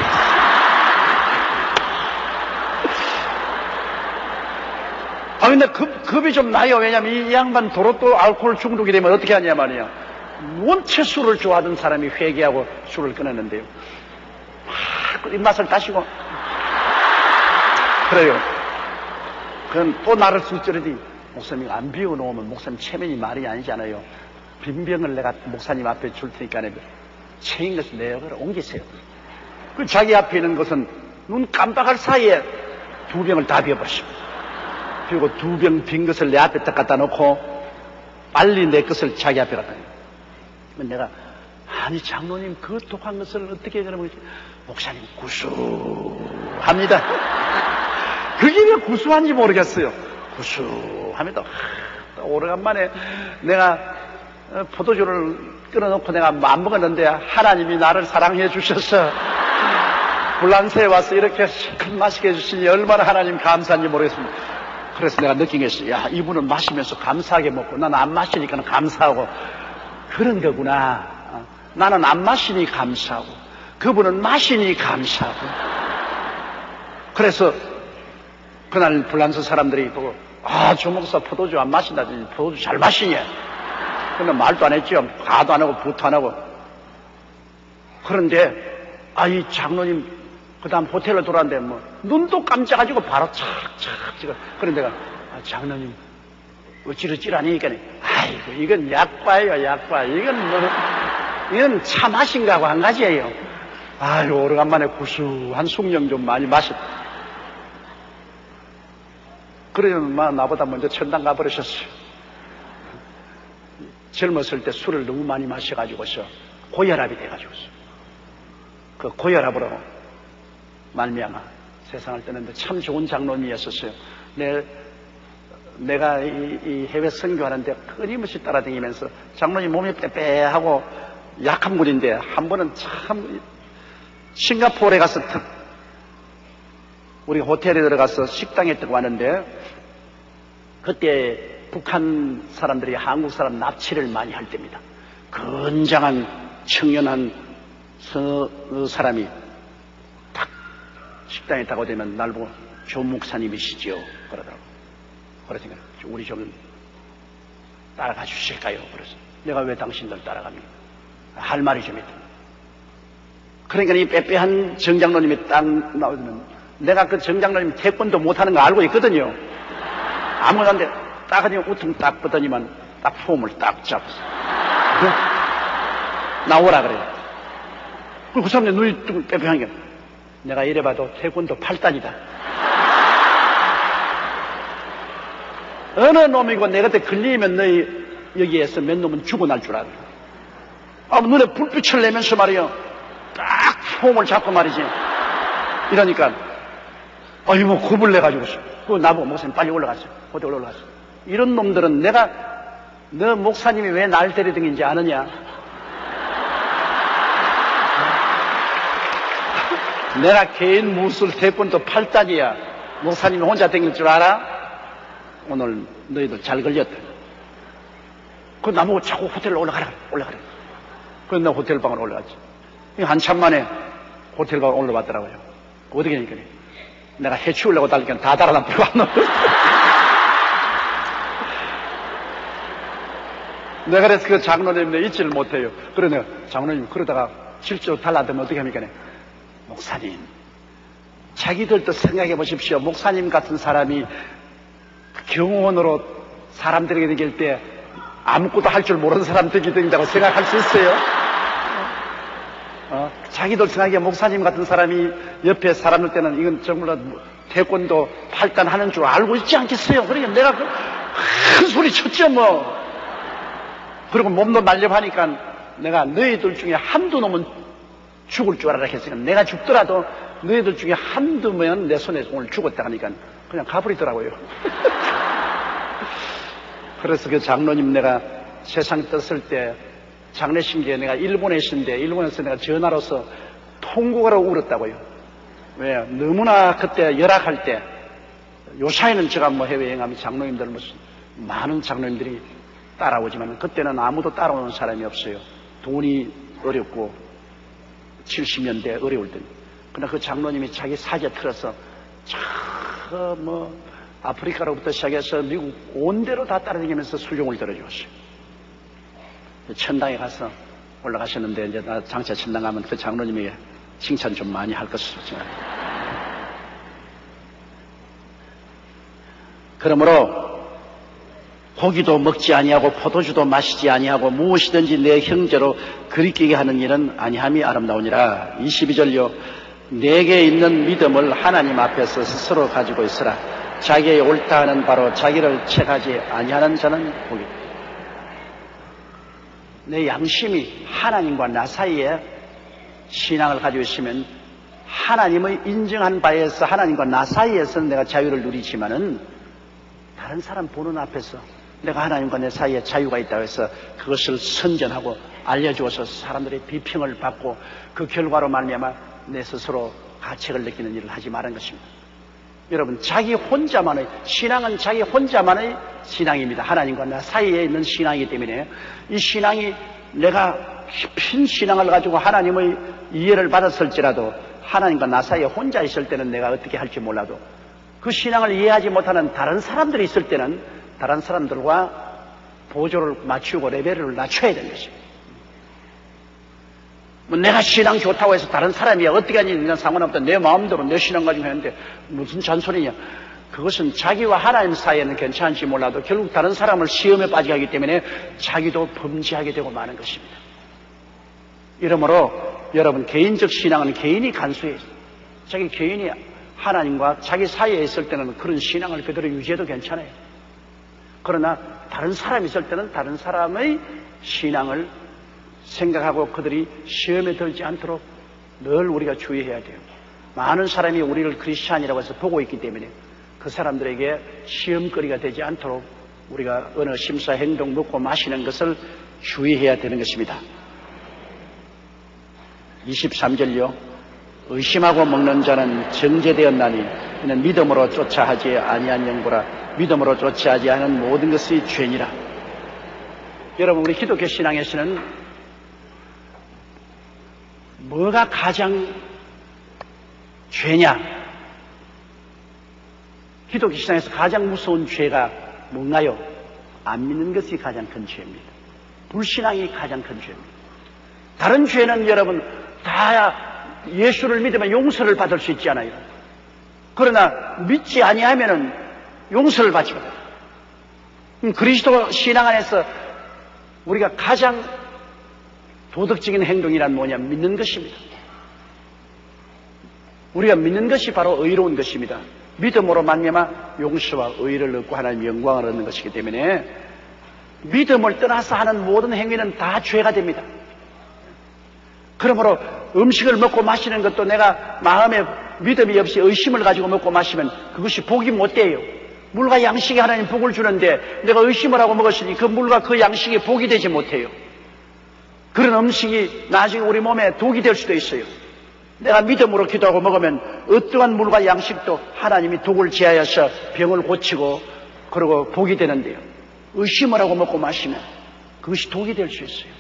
근데 겁이 좀 나요. 왜냐면 이 양반 도로 또 알코올 중독이 되면 어떻게 하냐 말이야. 원체 술을 좋아하던 사람이 회개하고 술을 끊었는데요. 입맛을 따시고 그래요. 그건 또 나를 술쩌르디 목사님 안 비워놓으면 목사님 체면이 말이 아니잖아요. 빈병을 내가 목사님 앞에 줄 테니까 체인 것을 내어서 옮기세요. 그 자기 앞에 있는 것은 눈 깜빡할 사이에 2병을 다 비워버리십니다. 그리고 2병 빈 것을 내 앞에 딱 갖다 놓고 빨리 내 것을 자기 앞에 갖다 놓고 내가 아니 장로님 그 독한 것을 어떻게 그러면 목사님 구수합니다. 그게 왜 구수한지 모르겠어요. 구수합니다. 오래간만에 내가 포도주를 끓여놓고 내가 안 먹었는데 하나님이 나를 사랑해 주셔서 불란서에 와서 이렇게 시큰 마시게 해주시니 얼마나 하나님 감사한지 모르겠습니다. 그래서 내가 느낀 게 있어요. 야, 이분은 마시면서 감사하게 먹고 나는 안 마시니까 감사하고 그런 거구나. 나는 안 마시니 감사하고 그분은 마시니 감사하고. 그래서 그날 불란서 사람들이 보고 저 목사 포도주 안 마신다더니 포도주 잘 마시냐. 근데 말도 안 했죠. 가도 안 하고 부도 안 하고. 그런데 이 장로님 그 다음 호텔로 돌아왔는데 눈도 깜짝가지고 바로 착착 찍어. 그런데 내가 장로님 어찌러찌라니까 아이고 이건 약과예요. 약과. 이건 차 마신 거하고 한 가지예요. 아유 오래간만에 구수한 숭늉 좀 많이 마셨다. 그러면 나보다 먼저 천당 가버리셨어요. 젊었을 때 술을 너무 많이 마셔가지고서 고혈압이 돼가지고서 그 고혈압으로 말미암아 세상을 떠났는데 참 좋은 장로님이었었어요. 내가 이 해외 선교하는데 끊임없이 따라다니면서 장로님 몸이 빼빼하고 약한 분인데 한 번은 참 싱가포르에 가서 우리 호텔에 들어가서 식당에 들어 왔는데 그때 북한 사람들이 한국 사람 납치를 많이 할 때입니다. 건장한 청년한 사람이 딱 식당에 타고 되면 날 보고 조 목사님이시죠 그러더라고. 그래서 우리 좀 따라가 주실까요? 그래서 내가 왜 당신들 따라갑니까? 할 말이 좀 있다. 그러니까 이 빼빼한 정장로님이 딱 나오면 내가 그 정장로님 태권도 못하는 거 알고 있거든요. 아무나 한데 딱 하니 우퉁 딱 보더니만 딱 폼을 딱 잡았어. 나오라 그래요. 그 사람들 눈이 좀 빼빼한 게 내가 이래봐도 태권도 8단이다. 어느 놈이고 내 곁에 걸리면 너희 여기에서 몇 놈은 죽어날 줄 알아. 눈에 불빛을 내면서 말이요. 딱 폼을 잡고 말이지. 이러니까 겁을 내가지고서 그 나보고 목사님 빨리 올라갔어. 호텔 올라갔어. 이런 놈들은 내가 너 목사님이 왜 날 데려다니는지 아느냐? 내가 개인 무술 태권도 8단이야. 목사님이 혼자 다닐 줄 알아? 오늘 너희들 잘 걸렸다. 그 나보고 자꾸 호텔로 올라가라. 그래서 내가 호텔 방으로 올라갔지. 한참 만에 호텔 방으로 올라왔더라고요. 어떻게 하니까 내가 해치우려고 달리니까 다 달아남고 안 넣었어. 내가 그래서 그 장로님네 잊지를 못해요. 그래 내가 장로님 그러다가 실제로 달라들면 어떻게 합니까? 목사님 자기들도 생각해 보십시오. 목사님 같은 사람이 경호원으로 사람들에게 다닐 때 아무것도 할 줄 모르는 사람들에게 다닌다고 생각할 수 있어요? 자기들 생각에 목사님 같은 사람이 옆에 사람일 때는 이건 정말 태권도 8단 하는 줄 알고 있지 않겠어요? 그러니까 내가 큰 소리 쳤죠 뭐. 그리고 몸도 날렵하니까 내가 너희들 중에 한두 놈은 죽을 줄 알아라 했으니까 내가 죽더라도 너희들 중에 한두 명 내 손에 오늘 죽었다 하니까 그냥 가버리더라고요. 그래서 그 장로님 내가 세상 떴을 때 장례식에 내가 일본에 있었는데 일본에서 내가 전화로서 통곡하러 울었다고요. 왜? 너무나 그때 열악할 때 요사이는 제가 해외여행하면 장로님들 많은 장로님들이 따라오지만 그때는 아무도 따라오는 사람이 없어요. 돈이 어렵고 70년대 어려울 때. 그러나 그 장로님이 자기 사제 틀어서 아프리카로부터 시작해서 미국 온 데로 다 따라다니면서 수종을 들어주었어요. 천당에 가서 올라가셨는데 이제 나 장차 천당 가면 그 장로님에게 칭찬 좀 많이 할 것으로 생각합니다. 그러므로 고기도 먹지 아니하고 포도주도 마시지 아니하고 무엇이든지 내 형제로 그리끼게 하는 일은 아니함이 아름다우니라. 22절요. 내게 있는 믿음을 하나님 앞에서 스스로 가지고 있으라. 자기의 옳다 하는 바로 자기를 책하지 아니하는 자는 복이다. 내 양심이 하나님과 나 사이에 신앙을 가지고 있으면 하나님의 인정한 바에서 하나님과 나 사이에서는 내가 자유를 누리지만은 다른 사람 보는 앞에서 내가 하나님과 내 사이에 자유가 있다고 해서 그것을 선전하고 알려주어서 사람들의 비평을 받고 그 결과로 말미암아 내 스스로 가책을 느끼는 일을 하지 말은 것입니다. 여러분, 자기 혼자만의 신앙은 자기 혼자만의 신앙입니다. 하나님과 나 사이에 있는 신앙이기 때문에 이 신앙이 내가 깊은 신앙을 가지고 하나님의 이해를 받았을지라도 하나님과 나 사이에 혼자 있을 때는 내가 어떻게 할지 몰라도 그 신앙을 이해하지 못하는 다른 사람들이 있을 때는 다른 사람들과 보조를 맞추고 레벨을 낮춰야 되는 것입니다. 내가 신앙 좋다고 해서 다른 사람이 어떻게 하느냐 상관없다. 내 마음대로 내 신앙 가지고 했는데 무슨 잔소리냐. 그것은 자기와 하나님 사이에는 괜찮을지 몰라도 결국 다른 사람을 시험에 빠지게 하기 때문에 자기도 범죄하게 되고 마는 것입니다. 이러므로 여러분, 개인적 신앙은 개인이 간수해요. 자기 개인이 하나님과 자기 사이에 있을 때는 그런 신앙을 그대로 유지해도 괜찮아요. 그러나 다른 사람이 있을 때는 다른 사람의 신앙을 생각하고 그들이 시험에 들지 않도록 늘 우리가 주의해야 돼요. 많은 사람이 우리를 크리스찬이라고 해서 보고 있기 때문에 그 사람들에게 시험거리가 되지 않도록 우리가 어느 심사 행동 먹고 마시는 것을 주의해야 되는 것입니다. 23절요. 의심하고 먹는 자는 정죄되었나니 이는 믿음으로 쫓아 하지 아니한 영구라. 믿음으로 쫓아 하지 않은 모든 것이 죄니라. 여러분, 우리 기독교 신앙에서는 뭐가 가장 죄냐? 기독교 신앙에서 가장 무서운 죄가 뭔가요? 안 믿는 것이 가장 큰 죄입니다. 불신앙이 가장 큰 죄입니다. 다른 죄는 여러분 다 예수를 믿으면 용서를 받을 수 있잖아요. 그러나 믿지 아니하면은 용서를 받지 못해요. 그리스도 신앙 안에서 우리가 가장 도덕적인 행동이란 뭐냐면 믿는 것입니다. 우리가 믿는 것이 바로 의로운 것입니다. 믿음으로 말미암아 용서와 의를 얻고 하나님의 영광을 얻는 것이기 때문에 믿음을 떠나서 하는 모든 행위는 다 죄가 됩니다. 그러므로 음식을 먹고 마시는 것도 내가 마음에 믿음이 없이 의심을 가지고 먹고 마시면 그것이 복이 못 돼요. 물과 양식이 하나님 복을 주는데 내가 의심을 하고 먹었으니 그 물과 그 양식이 복이 되지 못해요. 그런 음식이 나중에 우리 몸에 독이 될 수도 있어요. 내가 믿음으로 기도하고 먹으면 어떠한 물과 양식도 하나님이 독을 제하여서 병을 고치고 그리고 복이 되는데요. 의심을 하고 먹고 마시면 그것이 독이 될 수 있어요.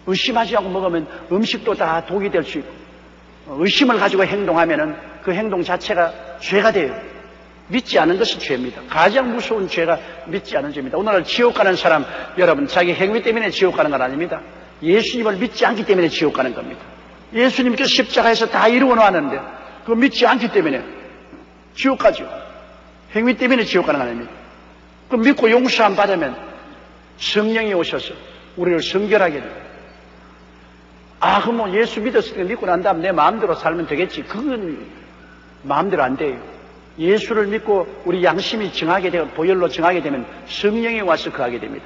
의심하지 않고 먹으면 음식도 다 독이 될 수 있고 의심을 가지고 행동하면 그 행동 자체가 죄가 돼요. 믿지 않은 것이 죄입니다. 가장 무서운 죄가 믿지 않은 죄입니다. 오늘날 지옥 가는 사람 여러분 자기 행위 때문에 지옥 가는 건 아닙니다. 예수님을 믿지 않기 때문에 지옥 가는 겁니다. 예수님께서 십자가에서 다 이루어 놨는데 그거 믿지 않기 때문에 지옥 가죠. 행위 때문에 지옥 가는 거 아닙니다. 그 믿고 용서함 받으면 성령이 오셔서 우리를 성결하게 돼요. 아, 그럼 뭐 예수 믿었을 때 믿고 난 다음 내 마음대로 살면 되겠지. 그건 마음대로 안 돼요. 예수를 믿고 우리 양심이 정하게 되고 보혈로 정하게 되면 성령이 와서 거하게 됩니다.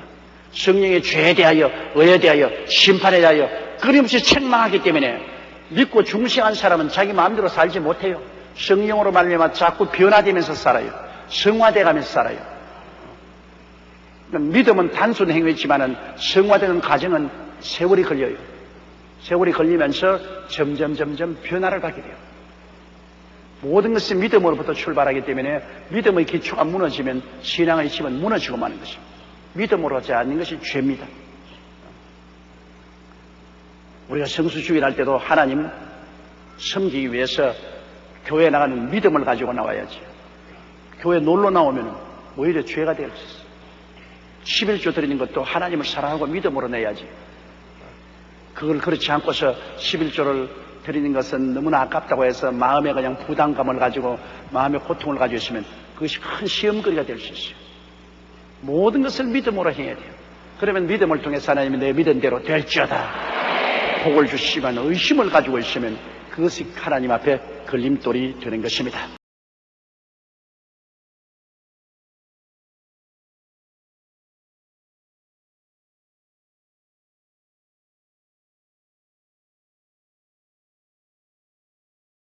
성령의 죄에 대하여 의에 대하여 심판에 대하여 끊임없이 책망하기 때문에 믿고 중생한 사람은 자기 마음대로 살지 못해요. 성령으로 말미암아 자꾸 변화되면서 살아요. 성화돼가면서 살아요. 믿음은 단순 행위지만은 성화되는 과정은 세월이 걸려요. 세월이 걸리면서 점점 변화를 받게 돼요. 모든 것이 믿음으로부터 출발하기 때문에 믿음의 기초가 무너지면 신앙의 집은 무너지고 마는 것입니다. 믿음으로 하지 않는 것이 죄입니다. 우리가 성수주일 할 때도 하나님 섬기기 위해서 교회에 나가는 믿음을 가지고 나와야지. 교회 놀러 나오면 오히려 죄가 될 수 있어요. 11조 드리는 것도 하나님을 사랑하고 믿음으로 내야지. 그걸 그렇지 않고서 11조를 드리는 것은 너무나 아깝다고 해서 마음에 그냥 부담감을 가지고 마음의 고통을 가지고 있으면 그것이 큰 시험거리가 될 수 있어요. 모든 것을 믿음으로 행해야 돼요. 그러면 믿음을 통해서 하나님이 내 믿음대로 될지어다 복을 주시면 의심을 가지고 있으면 그것이 하나님 앞에 걸림돌이 되는 것입니다.